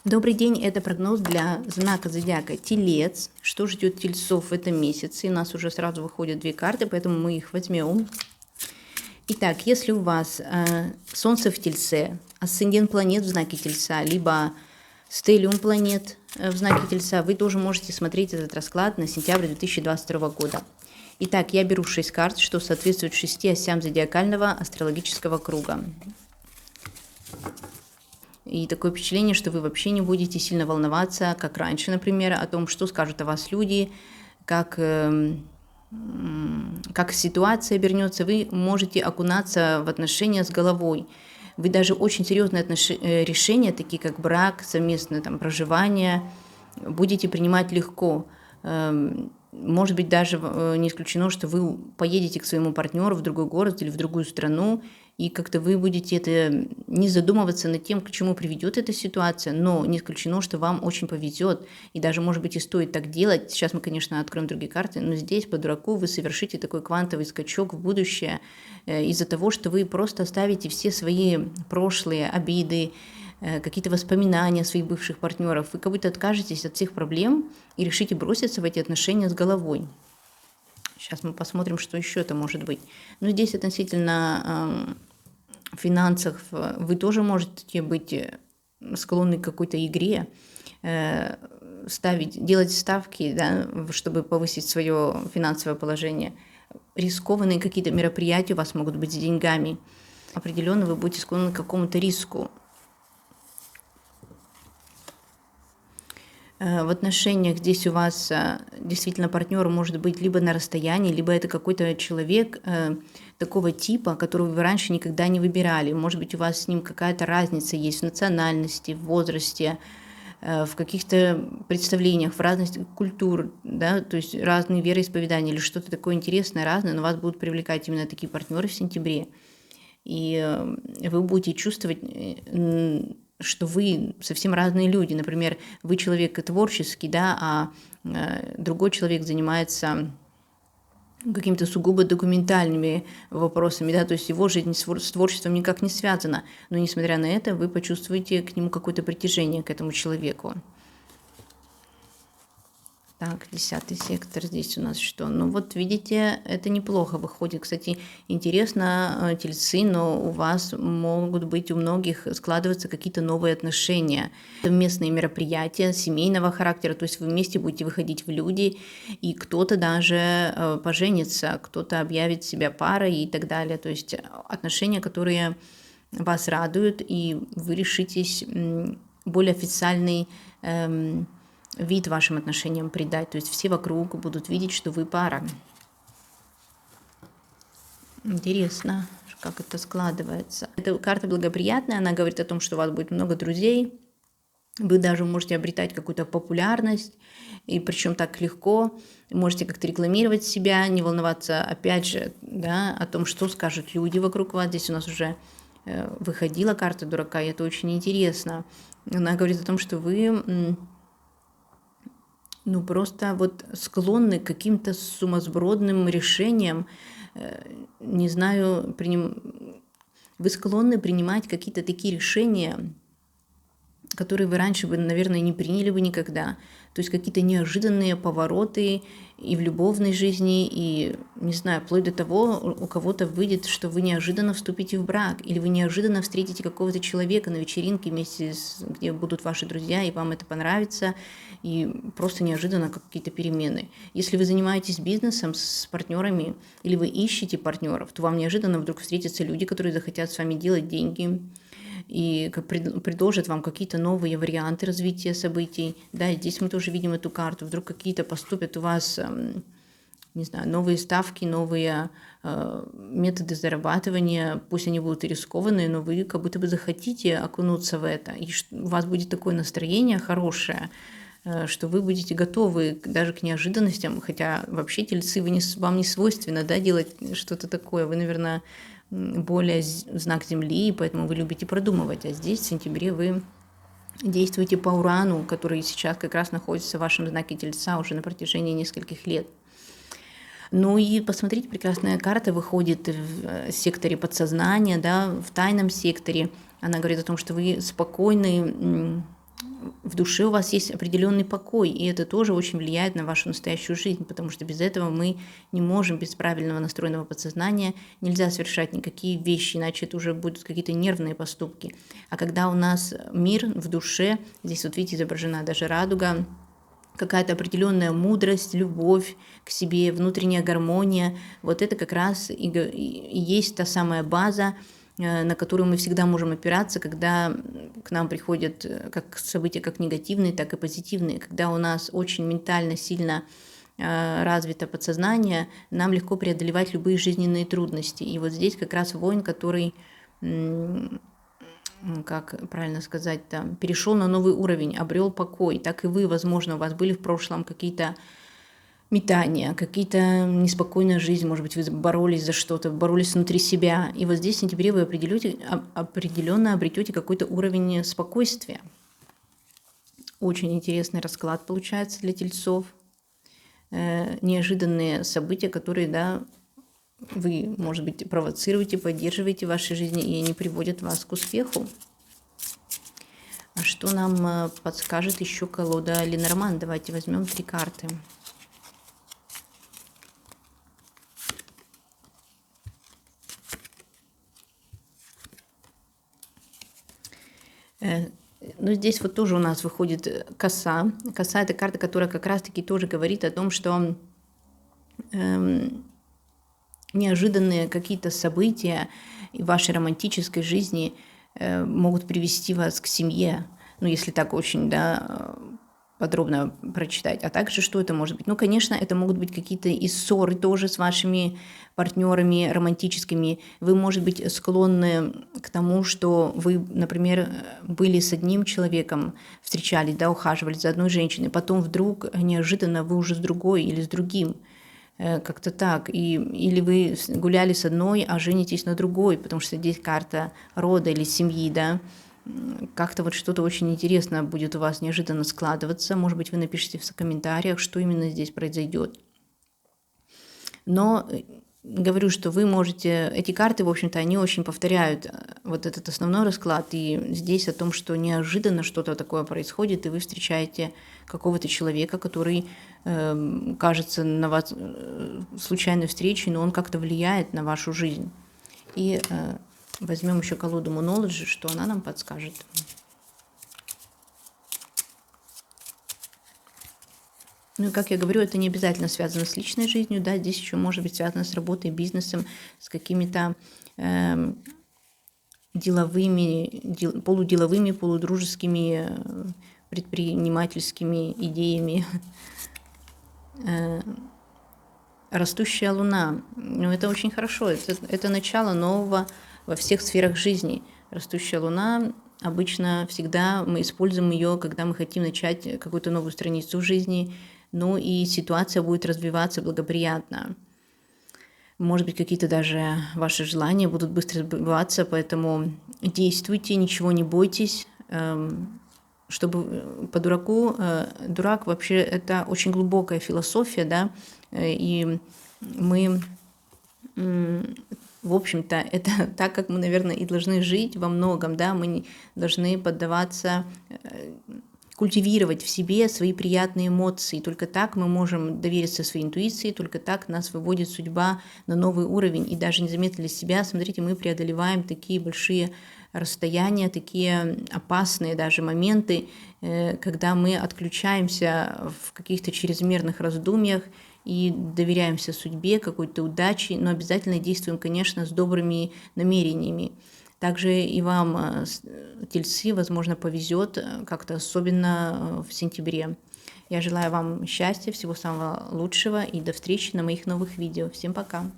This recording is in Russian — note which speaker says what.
Speaker 1: Добрый день, это прогноз для знака зодиака Телец. Что ждет тельцов в этом месяце? И у нас уже сразу выходят две карты, поэтому мы их возьмем. Итак, если у вас Солнце в Тельце, асцендент планет в знаке Тельца, либо стеллиум планет в знаке Тельца, вы тоже можете смотреть этот расклад на сентябрь 2022 года. Итак, я беру 6 карт, что соответствует 6 осям зодиакального астрологического круга. И такое впечатление, что вы вообще не будете сильно волноваться, как раньше, например, о том, что скажут о вас люди, как ситуация обернется. Вы можете окунаться в отношения с головой. Вы даже очень серьезные решения, такие как брак, совместное проживание, будете принимать легко. Может быть, даже не исключено, что вы поедете к своему партнеру в другой город или в другую страну, и как-то вы будете это не задумываться над тем, к чему приведет эта ситуация, но не исключено, что вам очень повезет, и даже, может быть, и стоит так делать. Сейчас мы, конечно, откроем другие карты, но здесь, по дураку, вы совершите такой квантовый скачок в будущее из-за того, что вы просто оставите все свои прошлые обиды, какие-то воспоминания своих бывших партнеров, вы как будто откажетесь от всех проблем и решите броситься в эти отношения с головой. Сейчас мы посмотрим, что еще это может быть. Но здесь относительно финансов вы тоже можете быть склонны к какой-то игре, делать ставки, да, чтобы повысить свое финансовое положение. Рискованные какие-то мероприятия у вас могут быть с деньгами. Определенно вы будете склонны к какому-то риску. В отношениях здесь у вас действительно партнер может быть либо на расстоянии, либо это какой-то человек такого типа, которого вы раньше никогда не выбирали. Может быть, у вас с ним какая-то разница есть в национальности, в возрасте, в каких-то представлениях, в разности культур, да, то есть разные вероисповедания или что-то такое интересное, разное, но вас будут привлекать именно такие партнеры в сентябре. И вы будете чувствовать, что вы совсем разные люди. Например, вы человек творческий, да, а другой человек занимается какими-то сугубо документальными вопросами, да, то есть его жизнь с творчеством никак не связана. Но несмотря на это, вы почувствуете к нему какое-то притяжение, к этому человеку. Так, 10-й сектор здесь у нас что? Ну вот видите, это неплохо выходит. Кстати, интересно, тельцы, но у вас могут быть у многих складываться какие-то новые отношения. Совместные мероприятия семейного характера, то есть вы вместе будете выходить в люди, и кто-то даже поженится, кто-то объявит себя парой и так далее. То есть отношения, которые вас радуют, и вы решитесь более официальный вид вашим отношениям придать. То есть все вокруг будут видеть, что вы пара. Интересно, как это складывается. Эта карта благоприятная, она говорит о том, что у вас будет много друзей. Вы даже можете обретать какую-то популярность, и причем так легко. Можете как-то рекламировать себя, не волноваться, опять же, да, о том, что скажут люди вокруг вас. Здесь у нас уже выходила карта дурака, и это очень интересно. Она говорит о том, что вы просто вот склонны к каким-то сумасбродным решениям, не знаю, вы склонны принимать какие-то такие решения, которые вы раньше бы, наверное, не приняли бы никогда. То есть какие-то неожиданные повороты и в любовной жизни, и, не знаю, вплоть до того, у кого-то выйдет, что вы неожиданно вступите в брак, или вы неожиданно встретите какого-то человека на вечеринке вместе где будут ваши друзья, и вам это понравится, и просто неожиданно какие-то перемены. Если вы занимаетесь бизнесом с партнерами, или вы ищете партнеров, то вам неожиданно вдруг встретятся люди, которые захотят с вами делать деньги, и предложат вам какие-то новые варианты развития событий. Да, здесь мы тоже видим эту карту. Вдруг какие-то поступят у вас, не знаю, новые ставки, новые методы зарабатывания. Пусть они будут и рискованные, но вы как будто бы захотите окунуться в это. И у вас будет такое настроение хорошее, что вы будете готовы даже к неожиданностям. Хотя вообще тельцы, вам не свойственно, да, делать что-то такое. Вы, наверное, более знак Земли, поэтому вы любите продумывать. А здесь в сентябре вы действуете по Урану, который сейчас как раз находится в вашем знаке Тельца уже на протяжении нескольких лет. Ну и посмотрите, прекрасная карта выходит в секторе подсознания, да, в тайном секторе. Она говорит о том, что вы спокойны в душе у вас есть определенный покой, и это тоже очень влияет на вашу настоящую жизнь, потому что без этого мы не можем, без правильного настроенного подсознания нельзя совершать никакие вещи, иначе это уже будут какие-то нервные поступки. А когда у нас мир в душе, здесь вот видите изображена даже радуга, какая-то определенная мудрость, любовь к себе, внутренняя гармония, вот это как раз и есть та самая база, на которую мы всегда можем опираться, когда к нам приходят как события как негативные, так и позитивные. Когда у нас очень ментально сильно развито подсознание, нам легко преодолевать любые жизненные трудности. И вот здесь как раз воин, который, как правильно сказать, там, перешел на новый уровень, обрел покой. Так и вы, возможно, у вас были в прошлом какие-то метания, какие-то неспокойная жизнь, может быть, вы боролись за что-то, боролись внутри себя. И вот здесь в сентябре вы определенно обретете какой-то уровень спокойствия. Очень интересный расклад получается для тельцов. Неожиданные события, которые, да, вы, может быть, провоцируете, поддерживаете в вашей жизни, и они приводят вас к успеху. А что нам подскажет еще колода Ленорман? Давайте возьмем 3 карты. Ну, здесь вот тоже у нас выходит коса. Коса – это карта, которая как раз-таки тоже говорит о том, что неожиданные какие-то события в вашей романтической жизни могут привести вас к семье. Ну, если так очень, да, подробно прочитать. А также, что это может быть? Ну, конечно, это могут быть какие-то и ссоры тоже с вашими партнерами романтическими. Вы, может быть, склонны к тому, что вы, например, были с одним человеком, встречались, да, ухаживали за одной женщиной, потом вдруг неожиданно вы уже с другой или с другим. Как-то так. Или вы гуляли с одной, а женитесь на другой, потому что здесь карта рода или семьи, да. Как-то вот что-то очень интересное будет у вас неожиданно складываться. Может быть, вы напишите в комментариях, что именно здесь произойдет. Но говорю, что вы можете... Эти карты, в общем-то, они очень повторяют вот этот основной расклад. И здесь о том, что неожиданно что-то такое происходит, и вы встречаете какого-то человека, который кажется на вас случайной встречей, но он как-то влияет на вашу жизнь. И возьмем еще колоду Moonology, что она нам подскажет. Ну и, как я говорю, это не обязательно связано с личной жизнью, да, здесь еще может быть связано с работой, бизнесом, с какими-то деловыми, полуделовыми, полудружескими, предпринимательскими идеями. Растущая луна, ну это очень хорошо, это начало нового во всех сферах жизни. Растущая луна, обычно всегда мы используем ее, когда мы хотим начать какую-то новую страницу в жизни, ну и ситуация будет развиваться благоприятно. Может быть, какие-то даже ваши желания будут быстро сбываться, поэтому действуйте, ничего не бойтесь. Чтобы по дураку, дурак вообще это очень глубокая философия, да, и мы, в общем-то, это так, как мы, наверное, и должны жить во многом, да, мы должны поддаваться, культивировать в себе свои приятные эмоции. Только так мы можем довериться своей интуиции, только так нас выводит судьба на новый уровень. И даже незаметно для себя, смотрите, мы преодолеваем такие большие расстояния, такие опасные даже моменты, когда мы отключаемся в каких-то чрезмерных раздумьях и доверяемся судьбе, какой-то удаче, но обязательно действуем, конечно, с добрыми намерениями. Также и вам, тельцы, возможно, повезет как-то особенно в сентябре. Я желаю вам счастья, всего самого лучшего и до встречи на моих новых видео. Всем пока!